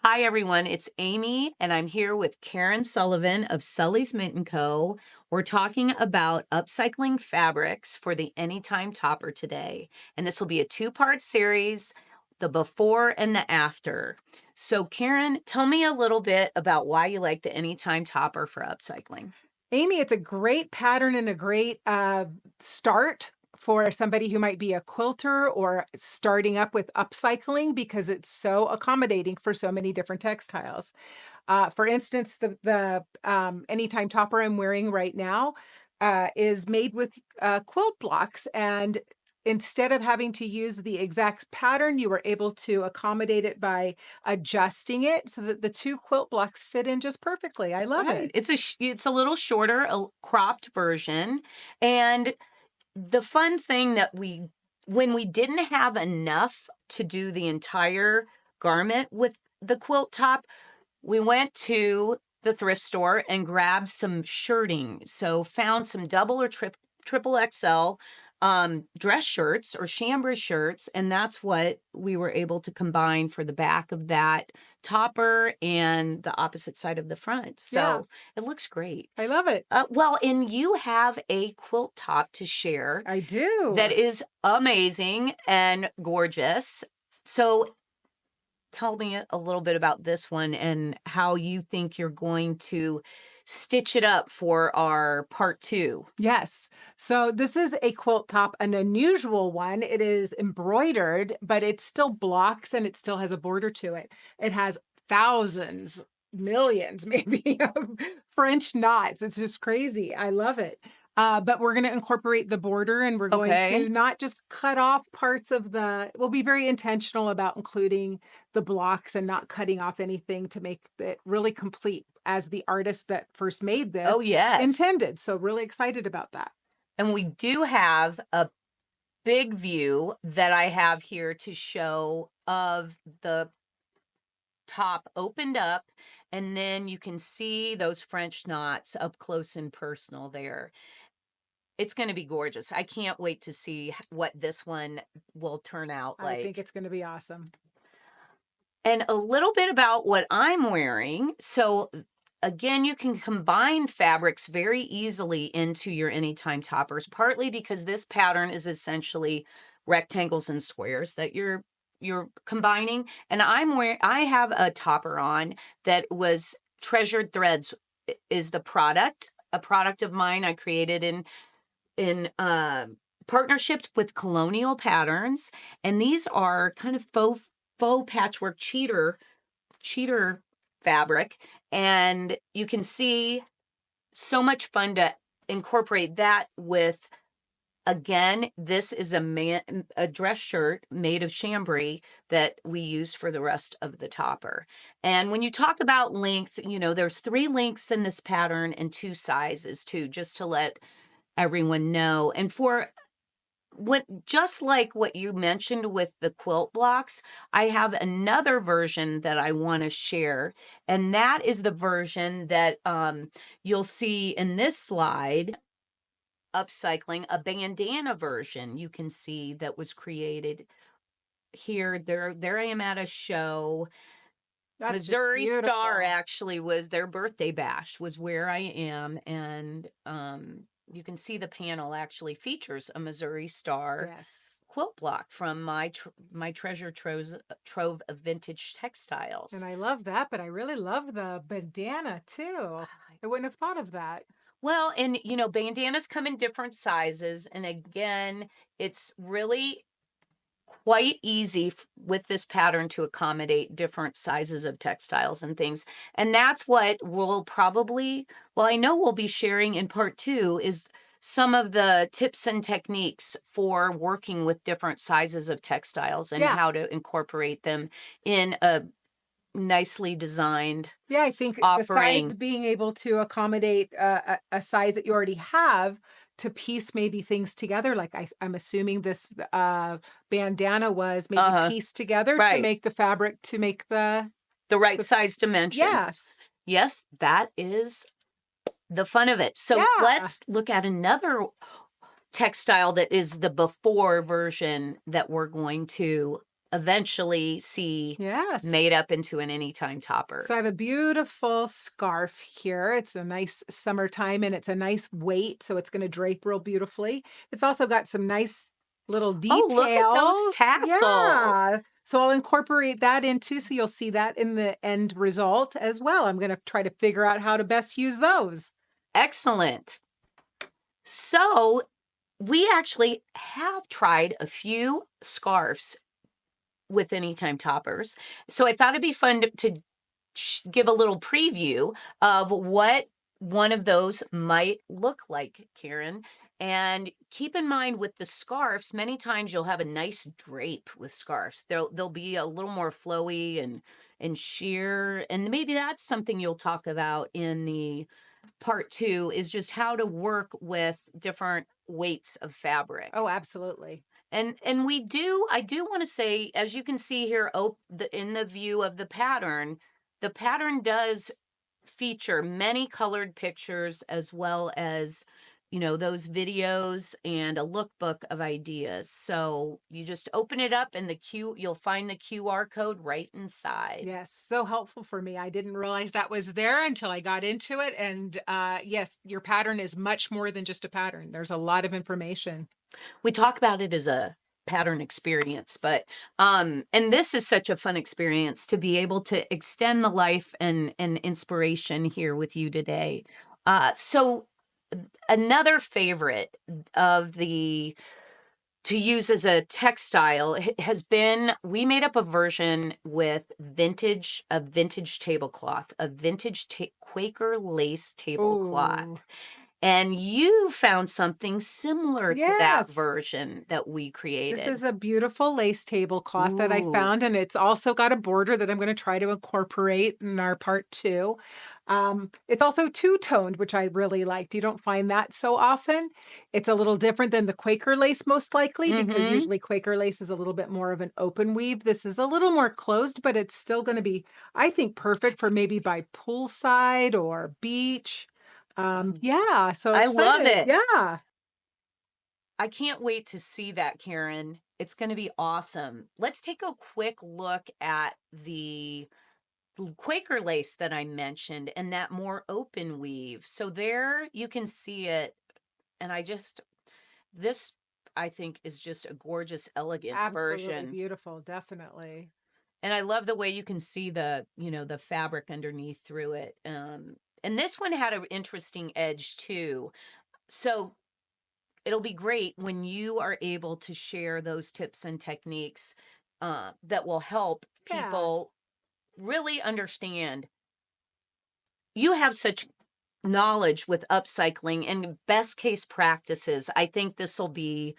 Hi, everyone. It's Amy, and I'm here with Karen Sullivan of Sully's Mint & Co. We're talking about upcycling fabrics for the Anytime Topper today. And this will be a two-part series, the before and the after. So, Karen, tell me a little bit about why you like the Anytime Topper for upcycling. Amy, it's a great pattern and a great start for somebody who might be a quilter or starting up with upcycling because it's so accommodating for so many different textiles. For instance, the Anytime topper I'm wearing right now is made with quilt blocks, and instead of having to use the exact pattern, you were able to accommodate it by adjusting it so that the two quilt blocks fit in just perfectly. I love Right. it. It's a little shorter, a cropped version. And the fun thing that when we didn't have enough to do the entire garment with the quilt top, we went to the thrift store and grabbed some shirting. So found some double or triple XL dress shirts or chambray shirts, and that's what we were able to combine for the back of that topper and the opposite side of the front. Yeah, So it looks great. I love it. Well, and you have a quilt top to share I that do. is amazing and gorgeous. So tell me a little bit about this one and how you think you're going to stitch it up for our part two. Yes. So this is a quilt top, an unusual one. It is embroidered, but it still blocks and it still has a border to it. It has thousands, millions maybe of French knots. It's just crazy. I love it. But we're going to incorporate the border and we're going Okay. to not just cut off parts of we'll be very intentional about including the blocks and not cutting off anything to make it really complete as the artist that first made this Oh, yes. intended. So really excited about that. And we do have a big view that I have here to show of the top opened up, and then you can see those French knots up close and personal there. It's going to be gorgeous. I can't wait to see what this one will turn out I think like. it's going to be awesome. And a little bit about what I'm wearing. So again, you can combine fabrics very easily into your Anytime toppers, partly because this pattern is essentially rectangles and squares that you're combining. And I have a topper on that was Treasured Threads is the product, a product of mine I created in partnerships with Colonial Patterns, and these are kind of faux patchwork cheater fabric, and you can see so much fun to incorporate that with. Again, this is a dress shirt made of chambray that we use for the rest of the topper. And when you talk about length, there's 3 lengths in this pattern and 2 sizes too, just to let everyone know. And for just like what you mentioned with the quilt blocks, I have another version that I want to share, and that is the version that you'll see in this slide, upcycling, a bandana version you can see that was created here. There I am at a show. That's just Missouri Star beautiful. actually was their birthday bash, was where I am, and you can see the panel actually features a Missouri Star Yes. quilt block from my treasure trove of vintage And textiles. I love that, but I really love the bandana too. I wouldn't have thought of that. Well, and bandanas come in different sizes, and again, it's really quite easy with this pattern to accommodate different sizes of textiles and things. And that's what I know we'll be sharing in part 2 is some of the tips and techniques for working with different sizes of textiles and Yeah. how to incorporate them in a nicely designed Yeah, I think besides offering. being able to accommodate a size that you already have to piece maybe things together, like I'm assuming this bandana was maybe Uh-huh. pieced together to Right. make the fabric to make The right the size dimensions. yes. Yes, that is the fun of it. So Yeah. let's look at another textile that is the before version that we're going to eventually see made Yes. up into an anytime topper. So I have a beautiful scarf here. It's a nice summertime and it's a nice weight, so it's gonna drape real beautifully. It's also got some nice little Oh, look at those details. tassels. Yeah. So I'll incorporate that into, so you'll see that in the end result as well. I'm gonna try to figure out how to best use those. Excellent. So we actually have tried a few scarves with anytime toppers. So I thought it'd be fun to give a little preview of what one of those might look like, Karen. And keep in mind with the scarves, many times you'll have a nice drape with scarves. They'll be a little more flowy and sheer. And maybe that's something you'll talk about in the part 2, is just how to work with different weights of fabric. Oh, absolutely. And I do want to say, as you can see here, in the view of the pattern does feature many colored pictures, as well as, those videos and a lookbook of ideas. So you just open it up and you'll find the QR code right inside. Yes, so helpful for me. I didn't realize that was there until I got into it. And yes, your pattern is much more than just a pattern. There's a lot of information. We talk about it as a pattern experience, but and this is such a fun experience to be able to extend the life and inspiration here with you today. So another favorite of the to use as a textile has been, we made up a version with a vintage tablecloth, a vintage Quaker lace tablecloth. Oh, And you found something similar to that yes. version that we This created. is a beautiful lace tablecloth that I Ooh. found, and it's also got a border that I'm going to try to incorporate in our part 2. It's also two-toned, which I really liked. You don't find that so often. It's a little different than the Quaker lace, most likely, because Mm-hmm. usually Quaker lace is a little bit more of an open weave. This is a little more closed, but it's still going to be, I think, perfect for maybe by poolside or beach. Oh, Yeah, so I love excited. it. Yeah. I can't wait to see that, Karen. It's going to be awesome. Let's take a quick look at the Quaker lace that I mentioned and that more open weave. So there you can see it. And this, I think, is just a gorgeous, elegant Absolutely version. beautiful, definitely. And I love the way you can see the fabric underneath through it. And this one had an interesting edge too. So it'll be great when you are able to share those tips and techniques that will help Yeah. people really understand. You have such knowledge with upcycling and best case practices. I think this will be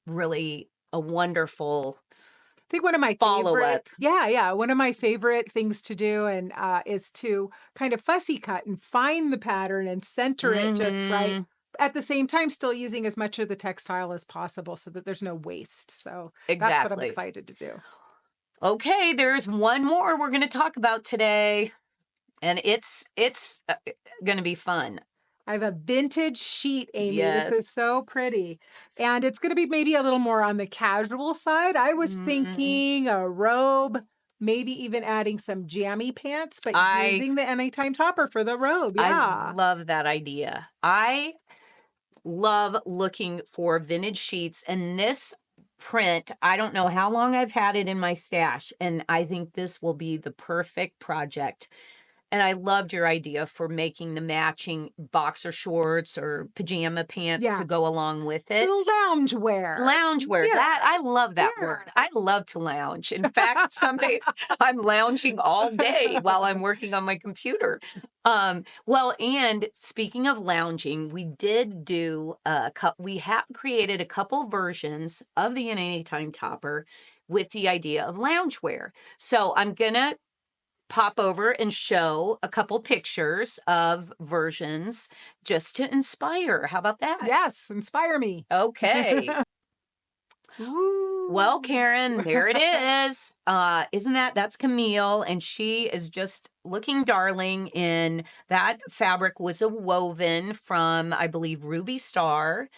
really a wonderful I think one of my follow favorite up. yeah, one of my favorite things to do and, is to kind of fussy cut and find the pattern and center it just right, Hmm. at the same time, still using as much of the textile as possible so that there's no waste, so that's what I'm Exactly. excited to do. Okay, there's one more we're going to talk about today, and it's going to be fun. I have a vintage sheet, Amy. This Yes. is so pretty. And it's gonna be maybe a little more on the casual side. I was Mm, thinking a robe, maybe even adding some jammy pants, but I using the anytime topper for the robe. I Yeah. love that idea. I love looking for vintage sheets, and this print, I don't know how long I've had it in my stash, and I think this will be the perfect project. And I loved your idea for making the matching boxer shorts or pajama pants to Yeah. go along with it. Little lounge wear. Loungewear, that I Yes. love that word. Yeah. I love to lounge. In fact, some days I'm lounging all day while I'm working on my computer. Well, and speaking of lounging, we have created a couple versions of the Anytime Topper with the idea of loungewear. So I'm gonna pop over and show a couple pictures of versions just to inspire. How about that? Yes. Inspire me. Okay. Well, Ooh. Karen, there it is. Isn't that's Camille, and she is just looking darling in that fabric was a woven from, I believe, Ruby Star.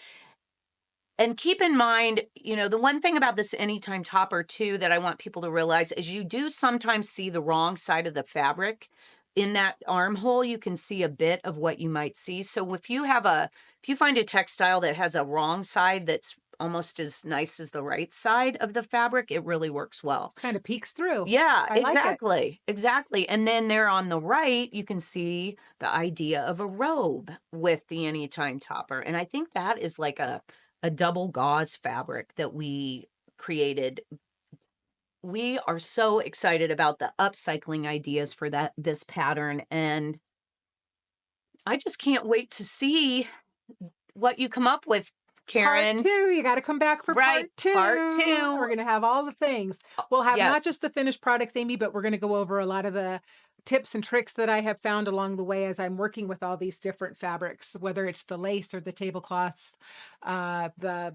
And keep in mind, the one thing about this anytime topper too that I want people to realize is you do sometimes see the wrong side of the fabric. In that armhole, you can see a bit of what you might see. So if you find a textile that has a wrong side that's almost as nice as the right side of the fabric, it really works well. Kind of peeks through. Yeah, I like it. exactly. Exactly. And then there on the right, you can see the idea of a robe with the anytime topper. And I think that is like a double gauze fabric that we created. We are so excited about the upcycling ideas for this pattern, and I just can't wait to see what you come up with, Karen. Part 2, you got to come back for Right, part 2. part 2. We're going to have all the things. We'll have not Yes. just the finished products, Amy, but we're going to go over a lot of the tips and tricks that I have found along the way as I'm working with all these different fabrics, whether it's the lace or the tablecloths, the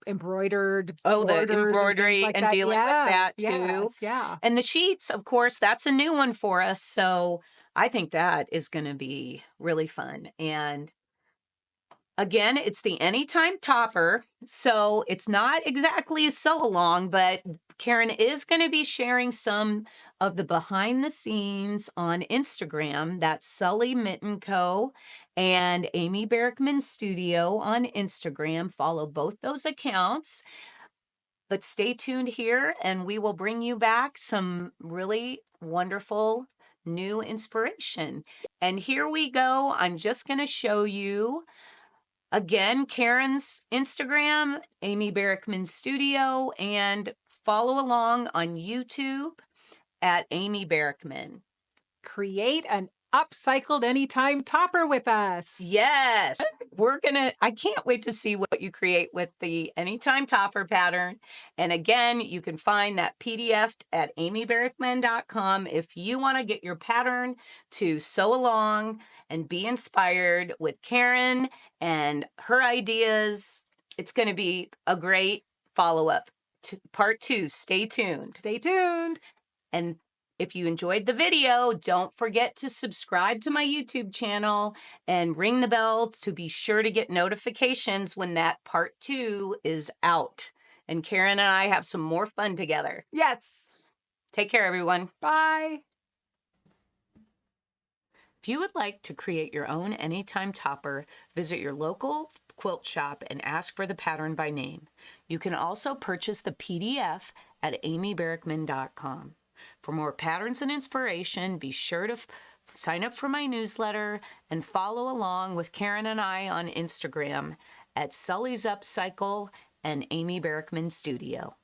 embroidered the borders embroidery like and that. dealing with that too. Yes, yeah. And the sheets, of course, that's a new one for us. So I think that is going to be really fun. And again, it's the anytime topper. So it's not exactly a sew along, but Karen is going to be sharing some of the behind the scenes on Instagram. That's Sully Mitten Co. and Amy Barickman Studio on Instagram. Follow both those accounts. But stay tuned here and we will bring you back some really wonderful new inspiration. And here we go. I'm just going to show you again Karen's Instagram, Amy Barickman Studio, and follow along on YouTube at Amy Barickman. Create an upcycled anytime topper with us. Yes, I can't wait to see what you create with the anytime topper pattern. And again, you can find that PDF at amybarickman.com if you want to get your pattern to sew along and be inspired with Karen and her ideas. It's going to be a great follow-up to part 2. Stay tuned. Stay tuned. And if you enjoyed the video, don't forget to subscribe to my YouTube channel and ring the bell to be sure to get notifications when that part 2 is out. And Karen and I have some more fun together. Yes. Take care, everyone. Bye. If you would like to create your own anytime topper, visit your local quilt shop and ask for the pattern by name. You can also purchase the PDF at amybarickman.com. For more patterns and inspiration, be sure to sign up for my newsletter and follow along with Karen and I on Instagram at Sully's Upcycle and Amy Barickman Studio.